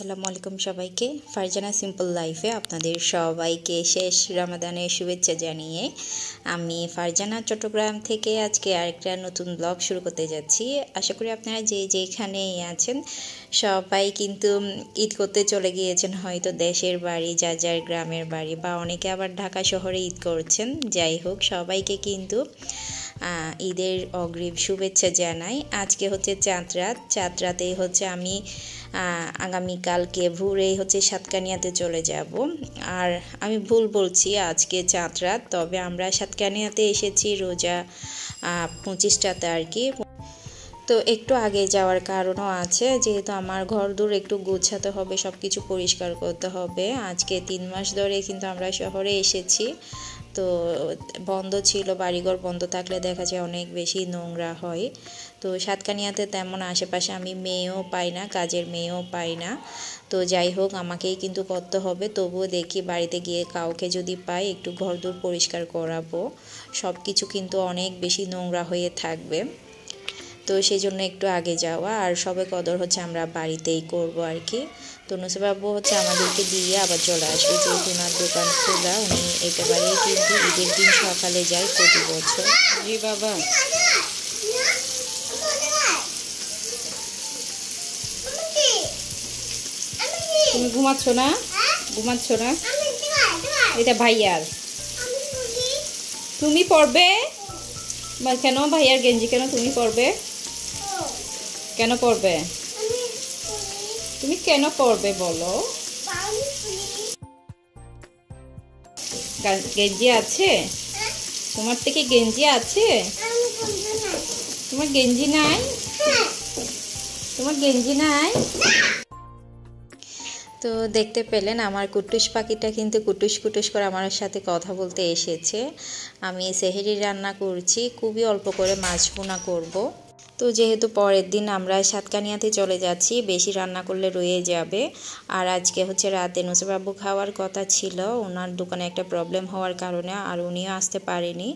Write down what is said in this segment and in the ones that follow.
আসসালামু আলাইকুম সবাইকে। ফারজানা সিম্পল লাইফে আপনাদের সবাইকে শেষ রমাদানের শুভেচ্ছা জানিয়ে আমি ফারজানা চট্টগ্রাম থেকে আজকে আরেকটা নতুন ব্লগ শুরু করতে যাচ্ছি। আশা করি আপনারা যেখানেই আছেন সবাই কিন্তু ঈদ করতে চলে গিয়েছেন, হয়তো দেশের বাড়ি, যার গ্রামের বাড়ি, বা অনেকে আবার ঢাকা শহরে ঈদ করছেন। যাই হোক, সবাইকে কিন্তু ঈদের অগ্রিম শুভেচ্ছা জানাই। আজকে হচ্ছে চাঁদ রাতেই হচ্ছে আমি আগামীকালকে ভোরেই হচ্ছে সাতকানিয়াতে চলে যাব। আর আমি ভুল বলছি, আজকে চাঁদ রাত, তবে আমরা সাতকানিয়াতে এসেছি রোজা 25টাতে আর কি। তো একটু আগে যাওয়ার কারণও আছে, যেহেতু আমার ঘর দূর একটু গোছাতে হবে, সব কিছু পরিষ্কার করতে হবে। আজকে 3 মাস ধরে কিন্তু আমরা শহরে এসেছি, তো বন্ধ ছিল। বাড়িঘর বন্ধ থাকলে দেখা যায় অনেক বেশি নোংরা হয়। তো সাতকানিয়াতে তেমন আশেপাশে আমি মেয়েও পাই না, কাজের মেয়েও পাই না। তো যাই হোক, আমাকেই কিন্তু করতে হবে। তবুও দেখি বাড়িতে গিয়ে কাউকে যদি পাই একটু ঘরদোর পরিষ্কার করাবো। সব কিছু কিন্তু অনেক বেশি নোংরা হয়ে থাকবে, তো সেই জন্য একটু আগে যাওয়া। আর সবে কদর হচ্ছে আমরা বাড়িতেই করব আর কি। তো নুসবাবু হচ্ছে আমাদেরকে দিয়ে আবার চলে আসবে, যেহেতু ওনার দোকান খোলা। উনি একেবারেই কিন্তু ঈদের দিন সকালে যায় প্রতি বছর। জি বাবা, তুমি ঘুমাচ্ছ না? ঘুমাচ্ছ না? এটা ভাইয়ার, তুমি পরবে কেন? ভাইয়ার গেঞ্জি কেন তুমি পরবে? কেন পরবে? তুমি কেন পরবে বলো? গেঞ্জি আছে তোমার? থেকে গেঞ্জি আছে? তোমার গেঞ্জি নাই? তোমার গেঞ্জি নাই? তো দেখতে পেলেন আমার কুটুস পাখিটা কিন্তু কুটুস কুটুস করে আমার সাথে কথা বলতে এসেছে। আমি সেহরি রান্না করছি, খুবই অল্প করে মাছ ভুনা করব। তো যেহেতু পরের দিন আমরা সাতকানিয়াতে চলে যাচ্ছি, বেশি রান্না করলে রয়ে যাবে। আর আজকে হচ্ছে রাতে নুসবাবু খাওয়ার কথা ছিল, ওনার দোকানে একটা প্রবলেম হওয়ার কারণে, আর উনিও আসতে পারেনি।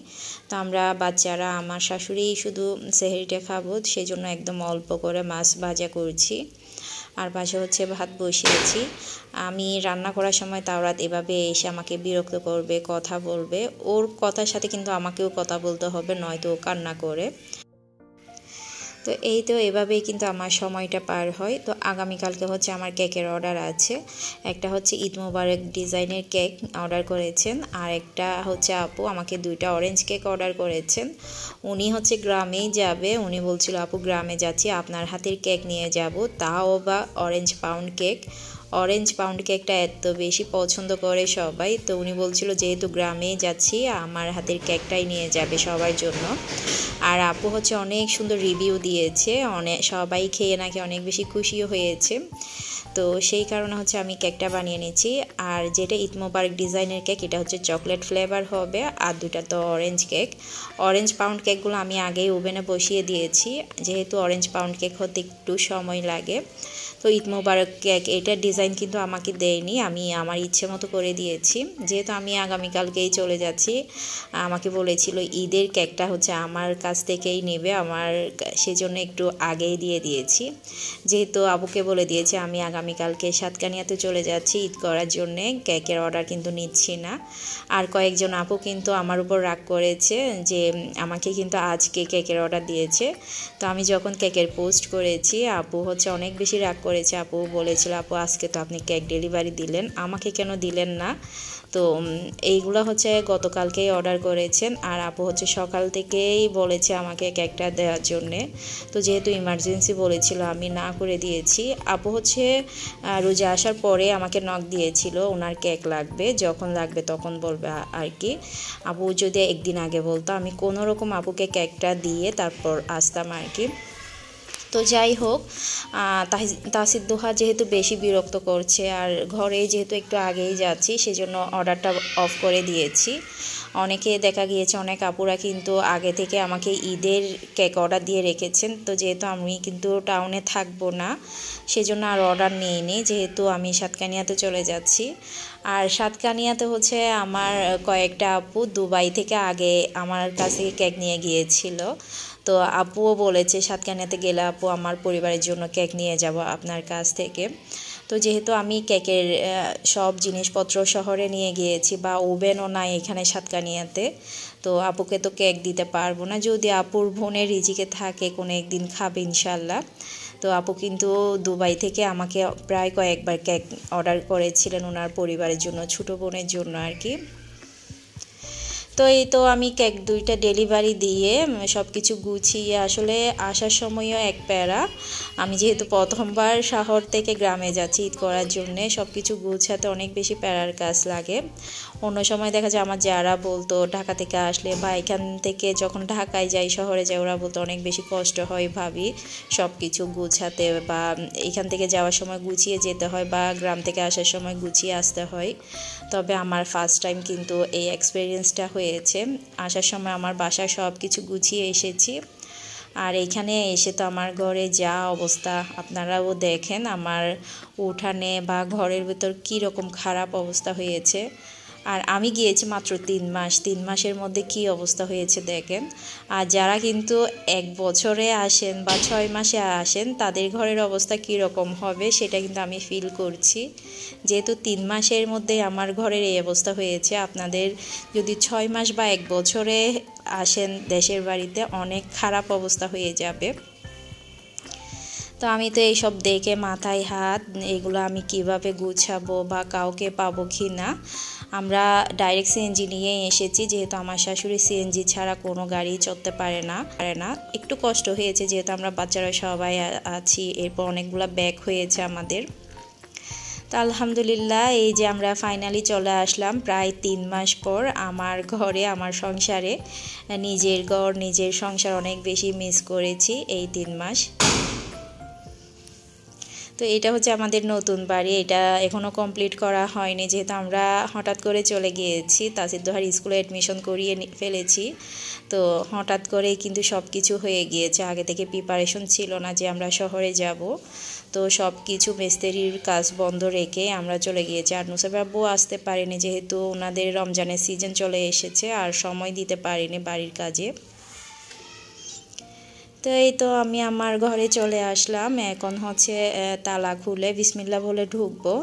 তো আমরা বাচ্চারা, আমার শাশুড়ি শুধু সেহরিটা খাবো, সেজন্য একদম অল্প করে মাছ ভাজা করছি। আর পাশে হচ্ছে ভাত বসিয়েছি। আমি রান্না করার সময় তাওরাত এভাবে এসে আমাকে বিরক্ত করবে, কথা বলবে। ওর কথার সাথে কিন্তু আমাকেও কথা বলতে হবে, নয়তো ও কান্না করে। তো এই তো এভাবেই কিন্তু আমার সময়টা পার হয়। তো আগামীকালকে হচ্ছে আমার কেকের অর্ডার আছে। একটা হচ্ছে ঈদ মোবারক ডিজাইনের কেক অর্ডার করেছেন, আর একটা হচ্ছে আপু আমাকে 2টা অরেঞ্জ কেক অর্ডার করেছেন। উনি হচ্ছে গ্রামেই যাবে, উনি বলছিল আপু গ্রামে যাচ্ছি, আপনার হাতের কেক নিয়ে যাব, তাও বা orange pound cake. Orange pound কেকটা এত বেশি পছন্দ করে সবাই, তো উনি বলছিল যেহেতু গ্রামেই যাচ্ছি আমার হাতের কেকটাই নিয়ে যাবে সবার জন্য। আর আপু হচ্ছে অনেক সুন্দর রিভিউ দিয়েছে, সবাই খেয়ে নাকি অনেক বেশি খুশিও হয়েছে। তো সেই কারণে হচ্ছে আমি কেকটা বানিয়ে নিয়েছি। আর যেটা ঈদ মোবারক ডিজাইনের কেক, এটা হচ্ছে চকলেট ফ্লেভার হবে, আর 2টা তো অরেঞ্জ কেক। অরেঞ্জ পাউন্ড কেকগুলো আমি আগেই ওভেনে বসিয়ে দিয়েছি, যেহেতু অরেঞ্জ পাউন্ড কেক হতে একটু সময় লাগে। তো ঈদ মোবারক কেক এটার ডিজাইন কিন্তু আমাকে দেয়নি, আমি আমার ইচ্ছে মতো করে দিয়েছি। যেহেতু আমি আগামীকালকেই চলে যাচ্ছি, আমাকে বলেছিল ঈদের কেকটা হচ্ছে আমার কাছ থেকেই নেবে, সেজন্য একটু আগেই দিয়ে দিয়েছি। যেহেতু আবুকে বলে দিয়েছি আমি আগামীকালকে সাতকানিয়াতে চলে যাচ্ছি ঈদ করার জন্যে, কেকের অর্ডার কিন্তু নিচ্ছি না। আর কয়েকজন আপু কিন্তু আমার উপর রাগ করেছে যে আমাকে কিন্তু আজকে কেকের অর্ডার দিয়েছে। তো আমি যখন কেকের পোস্ট করেছি, আপু হচ্ছে অনেক বেশি রাগ করেছে। আপু বলেছিল আপু আজকে তো আপনি কেক ডেলিভারি দিলেন, আমাকে কেন দিলেন না? তো এইগুলো হচ্ছে গতকালকেই অর্ডার করেছেন, আর আপু হচ্ছে সকাল থেকেই বলেছে আমাকে কেকটা দেওয়ার জন্যে। তো যেহেতু ইমার্জেন্সি বলেছিল, আমি না করে দিয়েছি। আপু হচ্ছে রোজা আসার পরে আমাকে নক দিয়েছিল, ওনার কেক লাগবে, যখন লাগবে তখন বলবে আর কি। আপু যদি একদিন আগে বলতো, আমি কোনো রকম আপুকে কেকটা দিয়ে তারপর আসতাম আর কি। তো যাই হোক, তাসিদ দোহা যেহেতু বেশি বিরক্ত করছে, আর ঘরে যেহেতু একটু আগেই যাচ্ছি, সেজন্য অর্ডারটা অফ করে দিয়েছি। অনেকে দেখা গিয়েছে, অনেক আপুরা কিন্তু আগে থেকে আমাকে ঈদের কেক অর্ডার দিয়ে রেখেছেন। তো যেহেতু আমি কিন্তু টাউনে থাকবো না, সেজন্য আর অর্ডার নিইনি, যেহেতু আমি সাতকানিয়াতে চলে যাচ্ছি। আর সাতকানিয়াতে হচ্ছে আমার কয়েকটা আপু দুবাই থেকে আগে আমার কাছে কেক নিয়ে গিয়েছিল। তো আপুও বলেছে সাতকানিয়াতে গেলে আপু আমার পরিবারের জন্য কেক নিয়ে যাব আপনার কাছ থেকে। তো যেহেতু আমি কেকের সব জিনিসপত্র শহরে নিয়ে গিয়েছি বা ওভেনও নাই এখানে সাতকানিয়াতে, তো আপুকে তো কেক দিতে পারবো না। যদি আপুর বোনের রিজিকে থাকে কোনো একদিন খাবে ইনশাল্লাহ। তো আপু কিন্তু দুবাই থেকে আমাকে প্রায় কয়েকবার কেক অর্ডার করেছিলেন ওনার পরিবারের জন্য, ছোটো বোনের জন্য আর কি। তো এই তো আমি কেক দুইটা ডেলিভারি দিয়ে সব কিছু গুছিয়ে আসলে আসার সময়ও এক প্যারা। আমি যেহেতু প্রথমবার শহর থেকে গ্রামে যাচ্ছি ঈদ করার জন্যে, সব কিছু গুছাতে অনেক বেশি প্যারার কাজ লাগে। অন্য সময় দেখা যায় আমার যারা বলতো ঢাকা থেকে আসলে বা এখান থেকে যখন ঢাকায় যাই শহরে যাই, ওরা বলতো অনেক বেশি কষ্ট হয় ভাবি সব কিছু গুছাতে, বা এখান থেকে যাওয়ার সময় গুছিয়ে যেতে হয় বা গ্রাম থেকে আসার সময় গুছিয়ে আসতে হয়। তবে আমার ফার্স্ট টাইম কিন্তু এই এক্সপিরিয়েন্সটা হয়েছে। আসার সময় আমার বাসায় সব কিছু গুছিয়ে এসেছি, আর এইখানে এসে তো আমার ঘরে যা অবস্থা আপনারাও দেখেন, আমার উঠানে বা ঘরের ভিতর কী রকম খারাপ অবস্থা হয়েছে। আর আমি গিয়েছি মাত্র 3 মাস, 3 মাসের মধ্যে কি অবস্থা হয়েছে দেখেন। আর যারা কিন্তু 1 বছরে আসেন বা 6 মাসে আসেন তাদের ঘরের অবস্থা কী রকম হবে সেটা কিন্তু আমি ফিল করছি। যেহেতু 3 মাসের মধ্যে আমার ঘরের এই অবস্থা হয়েছে, আপনাদের যদি 6 মাস বা 1 বছরে আসেন দেশের বাড়িতে অনেক খারাপ অবস্থা হয়ে যাবে। তো আমি তো এইসব দেখে মাথায় হাত, এগুলো আমি কিভাবে গুছাবো বা কাউকে পাবো কি না। আমরা ডাইরেক্ট সিএনজি নিয়ে এসেছি, যেহেতু আমার শাশুড়ি সিএনজি ছাড়া কোনো গাড়ি চলতে পারে না। একটু কষ্ট হয়েছে যেহেতু আমরা বাচ্চারা সবাই আছি, এরপর অনেকগুলো ব্যাগ হয়েছে আমাদের। তো আলহামদুলিল্লাহ এই যে আমরা ফাইনালি চলে আসলাম প্রায় 3 মাস পর আমার ঘরে, আমার সংসারে। নিজের ঘর নিজের সংসার অনেক বেশি মিস করেছি এই 3 মাস। তো এটা হচ্ছে আমাদের নতুন বাড়ি, এটা এখনও কমপ্লিট করা হয়নি যেহেতু আমরা হঠাৎ করে চলে গিয়েছি। তাসির দোহার স্কুলে অ্যাডমিশন করিয়ে ফেলেছি, তো হঠাৎ করেই কিন্তু সব কিছু হয়ে গিয়েছে, আগে থেকে প্রিপারেশন ছিল না যে আমরা শহরে যাব। তো সব কিছু মিস্ত্রির কাজ বন্ধ রেখে আমরা চলে গিয়েছি। আর নুসাইব আব্বু আসতে পারেনি যেহেতু ওনাদের রমজানের সিজন চলে এসেছে, আর সময় দিতে পারিনি বাড়ির কাজে। তো এই তো আমি আমার ঘরে চলে আসলাম, এখন হচ্ছে তালা খুলে বিসমিল্লাহ বলে ঢুকবো।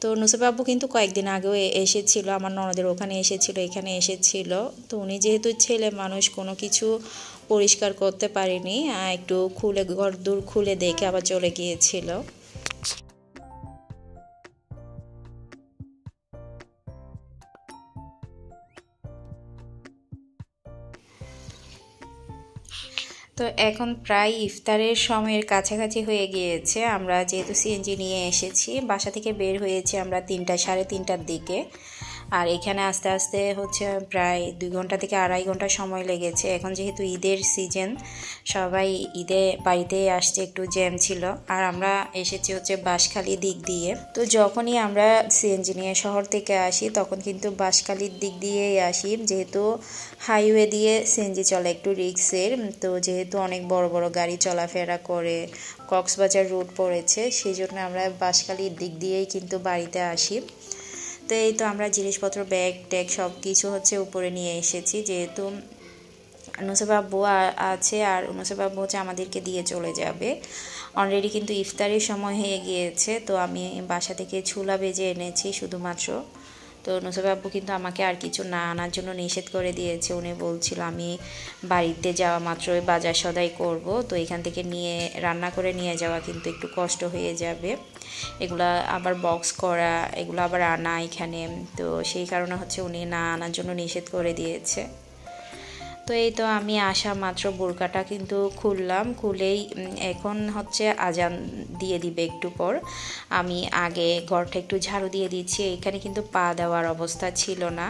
তো নুসাইব আব্বু কিন্তু কয়েকদিন আগেও এসেছিল, আমার ননদের ওখানে এসেছিল, এখানে এসেছিল। তো উনি যেহেতু ছেলে মানুষ কোনো কিছু পরিষ্কার করতে পারেনি, একটু খুলে ঘরদোর খুলে দেখে আবার চলে গিয়েছিল। তো এখন প্রায় ইফতারের সময়ের কাছাকাছি হয়ে গিয়েছে। আমরা যেহেতু সিএনজি নিয়ে এসেছি, বাসা থেকে বের হয়েছি আমরা 3টা সাড়ে 3টার দিকে। আর এখানে আস্তে আস্তে হচ্ছে প্রায় 2 ঘন্টা থেকে 2.5 ঘন্টা সময় লেগেছে। এখন যেহেতু ঈদের সিজন, সবাই ঈদে বাড়িতে আসছে, একটু জ্যাম ছিল। আর আমরা এসেছি হচ্ছে বাঁশখালীর দিক দিয়ে। তো যখনই আমরা সিএনজি নিয়ে শহর থেকে আসি তখন কিন্তু বাঁশখালীর দিক দিয়েই আসি, যেহেতু হাইওয়ে দিয়ে সিএনজি চলে একটু রিক্সের। তো যেহেতু অনেক বড় বড় গাড়ি চলাফেরা করে, কক্সবাজার রুট পড়েছে, সেই জন্য আমরা বাঁশখালীর দিক দিয়েই কিন্তু বাড়িতে আসি। তো এই তো আমরা জিনিসপত্র ব্যাগ ট্যাগ সব কিছু হচ্ছে উপরে নিয়ে এসেছি, যেহেতু নুসাইব আব্বু আছে, আর নুসাইব আব্বু হচ্ছে আমাদেরকে দিয়ে চলে যাবে। অলরেডি কিন্তু ইফতারের সময় হয়ে গিয়েছে। তো আমি বাসা থেকে ছোলা ভেজে এনেছি শুধুমাত্র। তো নুসাইব আব্বু কিন্তু আমাকে আর কিছু না আনার জন্য নিষেধ করে দিয়েছে। উনি বলছিল আমি বাড়িতে যাওয়া মাত্রই বাজার সদাই করব, তো এখান থেকে নিয়ে রান্না করে নিয়ে যাওয়া কিন্তু একটু কষ্ট হয়ে যাবে, এগুলা আবার বক্স করা, এগুলো আবার আনা এখানে। তো সেই কারণে হচ্ছে উনি না আনার জন্য নিষেধ করে দিয়েছে। তো এই তো আমি আসা মাত্র বোরকাটা কিন্তু খুললাম, খুলেই এখন হচ্ছে আজান দিয়ে দিবে একটু পর। আমি আগে ঘরটা একটু ঝাড়ু দিয়ে দিচ্ছি। এখানে কিন্তু পা দেওয়ার অবস্থা ছিল না,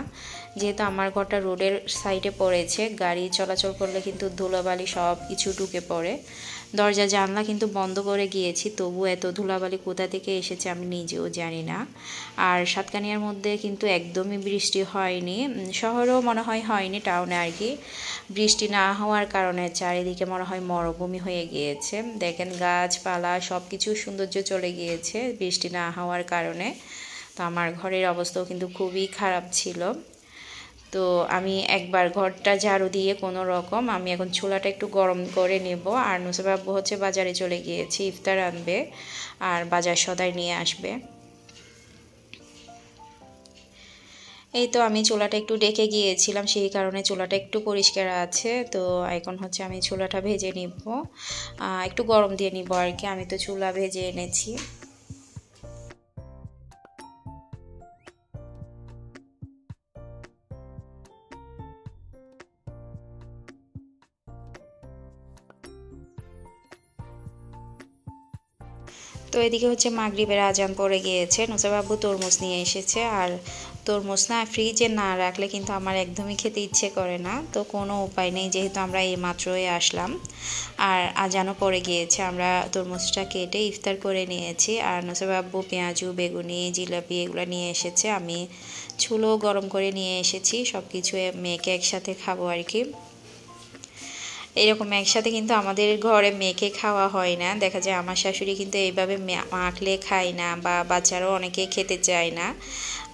যেহেতু আমার ঘরটা রোডের সাইডে পড়েছে, গাড়ি চলাচল করলে কিন্তু ধুলোবালি সব কিছু ঢুকে পড়ে। দরজা জানলা কিন্তু বন্ধ করে গিয়েছি, তবু এত ধুলাবালি কোথা থেকে এসেছে আমি নিজেও জানি না। আর সাতকানিয়ার মধ্যে কিন্তু একদমই বৃষ্টি হয়নি, শহরেও মনে হয় হয়নি, টাউনে আর কি। বৃষ্টি না হওয়ার কারণে চারিদিকে মনে হয় মরুভূমি হয়ে গিয়েছে। দেখেন গাছপালা সব কিছু সৌন্দর্য চলে গিয়েছে বৃষ্টি না হওয়ার কারণে। তো আমার ঘরের অবস্থাও কিন্তু খুবই খারাপ ছিল। তো তো আমি একবার ঘরটা ঝাড়ু দিয়ে কোনো রকম আমি এখন চুলাটা একটু গরম করে নেব। আর নুসরাত আব্বু হচ্ছে বাজারে চলে গিয়েছে, ইফতার আনবে আর বাজার সদাই নিয়ে আসবে। এই তো আমি চুলাটা একটু ডেকে গিয়েছিলাম, সেই কারণে চুলাটা একটু পরিষ্কার আছে। তো এখন হচ্ছে আমি চুলাটা ভেজে নিব, একটু গরম দিয়ে নিব আর কি। আমি তো চুলা ভেজে এনেছি। তো এদিকে হচ্ছে মাগরিবের আজান পড়ে গিয়েছে। নুসরাত আব্বু তরমুজ নিয়ে এসেছে, আর তরমুজ না ফ্রিজে না রাখলে কিন্তু আমার একদমই খেতে ইচ্ছে করে না। তো কোনো উপায় নেই, যেহেতু আমরা এই মাত্রই আসলাম আর আজানও পড়ে গিয়েছে, আমরা তরমুজটা কেটে ইফতার করে নিয়েছি। আর নুসরাত আব্বু পেঁয়াজু, বেগুনি, জিলাপি এগুলো নিয়ে এসেছে। আমি চুলো গরম করে নিয়ে এসেছি, সব কিছু মেখে একসাথে খাবো আর কি। এরকম একসাথে কিন্তু আমাদের ঘরে মেখে খাওয়া হয় না। দেখা যায় আমার শাশুড়ি কিন্তু এইভাবে মাখলে খায় না, বা বাচ্চারাও অনেকে খেতে চায় না।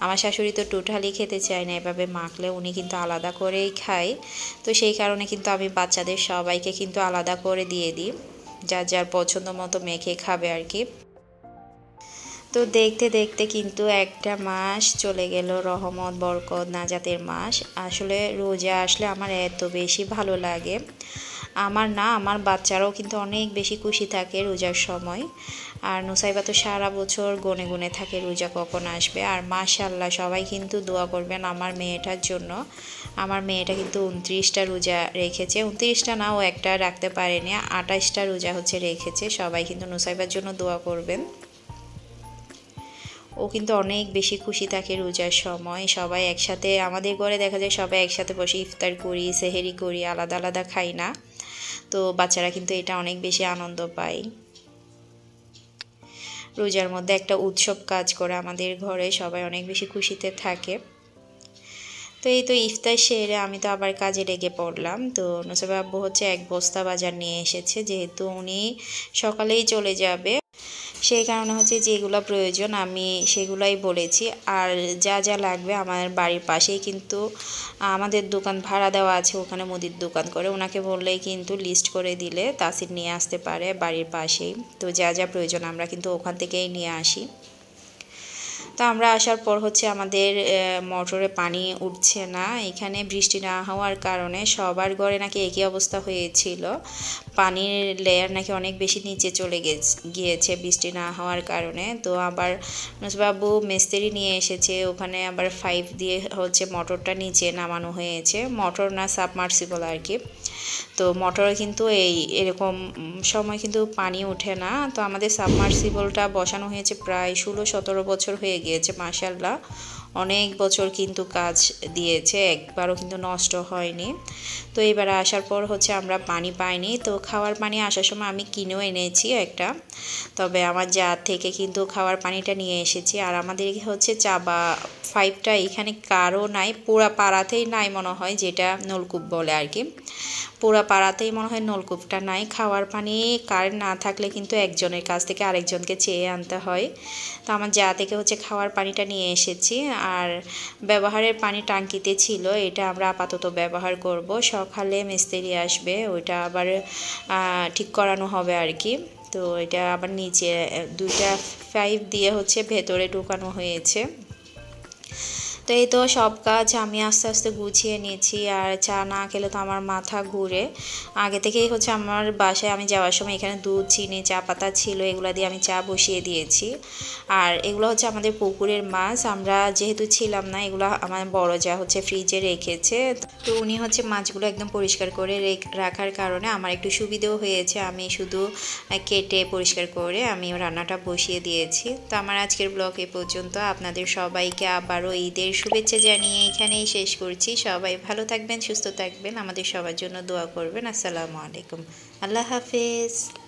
আমার শাশুড়ি তো টোটালি খেতে চায় না এভাবে মাখলে, উনি কিন্তু আলাদা করেই খায়। তো সেই কারণে কিন্তু আমি বাচ্চাদের সবাইকে কিন্তু আলাদা করে দিয়ে দিই, যার যার পছন্দ মতো মেখে খাবে আর কি। তো দেখতে দেখতে কিন্তু একটা মাস চলে গেল, রহমত, বরকত, নাজাতের মাস। আসলে রোজা আসলে আমার এত বেশি ভালো লাগে, আমার না আমার বাচ্চারাও কিন্তু অনেক বেশি খুশি থাকে রোজার সময়। আর নুসাইবা তো সারা বছর গুনে গুনে থাকে রোজা কখন আসবে। আর মাশাআল্লাহ সবাই কিন্তু দোয়া করবেন আমার মেয়েটার জন্য। আমার মেয়েটা কিন্তু 29টা রোজা রেখেছে, 29টা না, ও একটা রাখতে পারেনি, 28টা রোজা হচ্ছে রেখেছে। সবাই কিন্তু নুসাইবার জন্য দোয়া করবেন। ও কিন্তু অনেক বেশি খুশি থাকে রোজার সময়। সবাই একসাথে আমাদের ঘরে দেখা যায় সবাই একসাথে বসে ইফতার করি, সেহেরি করি, আলাদা আলাদা খাই না। তো বাচ্চারা কিন্তু এটা অনেক বেশি আনন্দ পায়। রোজার মধ্যে একটা উৎসব কাজ করে আমাদের ঘরে, সবাই অনেক বেশি খুশিতে থাকে। তো এই তো ইফতার সেরে আমি তো আবার কাজে লেগে পড়লাম। তো নুসরাত আব্বু হচ্ছে এক বস্তা বাজার নিয়ে এসেছে, যেহেতু উনি সকালেই চলে যাবে, সেই কারণে হচ্ছে যেগুলো প্রয়োজন আমি সেগুলাই বলেছি। আর যা যা লাগবে আমার বাড়ির পাশেই কিন্তু আমাদের দোকান ভাড়া দেওয়া আছে, ওখানে মুদির দোকান করে, ওনাকে বললেই কিন্তু লিস্ট করে দিলে তাসির নিয়ে আসতে পারে বাড়ির পাশেই। তো যা যা প্রয়োজন আমরা কিন্তু ওখান থেকেই নিয়ে আসি। তো আমরা আসার পর হচ্ছে আমাদের মোটরে পানি উঠছে না, এখানে বৃষ্টি না হওয়ার কারণে সবার ঘরে নাকি একই অবস্থা হয়েছিল, পানির লেয়ার নাকি অনেক বেশি নিচে চলে গিয়েছে বৃষ্টি না হওয়ার কারণে। তো আবার নুসরাত আব্বু মিস্ত্রি নিয়ে এসেছে, ওখানে আবার 5 দিয়ে হচ্ছে মোটরটা নিচে নামানো হয়েছে, মোটর না সাবমার্সিবল আর কি। তো মোটরে কিন্তু এরকম সময় কিন্তু পানি ওঠে না। তো আমাদের সাবমার্সিবলটা বসানো হয়েছে প্রায় 16-17 বছর হয়ে গিয়েছে, মাশাআল্লাহ অনেক বছর কিন্তু কাজ দিয়েছে, একবারও কিন্তু নষ্ট হয়নি। তো এবার আসার পর হচ্ছে আমরা পানি পাইনি, তো খাওয়ার পানি আসার সময় আমি কিনেও এনেছি একটা, তবে আমার জার থেকে কিন্তু খাওয়ার পানিটা নিয়ে এসেছি। আর আমাদের হচ্ছে চাবা 5টা এখানে কারও নাই, পুরা পাড়াতেই নাই মনে হয়, যেটা নলকূপ বলে আর কি, পুরা পাড়াতেই মনে হয় নলকূপটা নাই। খাওয়ার পানি কারেন্ট না থাকলে কিন্তু একজনের কাছ থেকে আরেকজনকে চেয়ে আনতে হয়। তো আমার যা থেকে হচ্ছে খাওয়ার পানিটা নিয়ে এসেছি। আর ব্যবহারের পানি টাঙ্কিতে ছিল, এটা আমরা আপাতত ব্যবহার করব, সকালে মিস্ত্রি আসবে, ওইটা আবার ঠিক করানো হবে আর কি। তো এটা আবার নিচে 2টা 5 দিয়ে হচ্ছে ভেতরে ঢুকানো হয়েছে। তো এই তো সব কাজ আমি আস্তে আস্তে গুছিয়ে নিয়েছি। আর চা না খেলে তো আমার মাথা ঘুরে। আগে থেকেই হচ্ছে আমার বাসায় আমি যাওয়ার সময় এখানে দুধ, চিনি, চা পাতা ছিল, এগুলো দিয়ে আমি চা বসিয়ে দিয়েছি। আর এগুলো হচ্ছে আমাদের পুকুরের মাছ, আমরা যেহেতু ছিলাম না, এগুলো আমার বড় যা হচ্ছে ফ্রিজে রেখেছে। তো উনি হচ্ছে মাছগুলো একদম পরিষ্কার করে রাখার কারণে আমার একটু সুবিধেও হয়েছে, আমি শুধু কেটে পরিষ্কার করে আমি রান্নাটা বসিয়ে দিয়েছি। তো আমার আজকের ব্লগ এ পর্যন্ত। আপনাদের সবাইকে আবারও ঈদের শুভেচ্ছা জানিয়ে এখানেই শেষ করছি। সবাই ভালো থাকবেন, সুস্থ থাকবেন, আমাদের সবার জন্য দোয়া করবেন। আসসালামু আলাইকুম, আল্লাহ হাফেজ।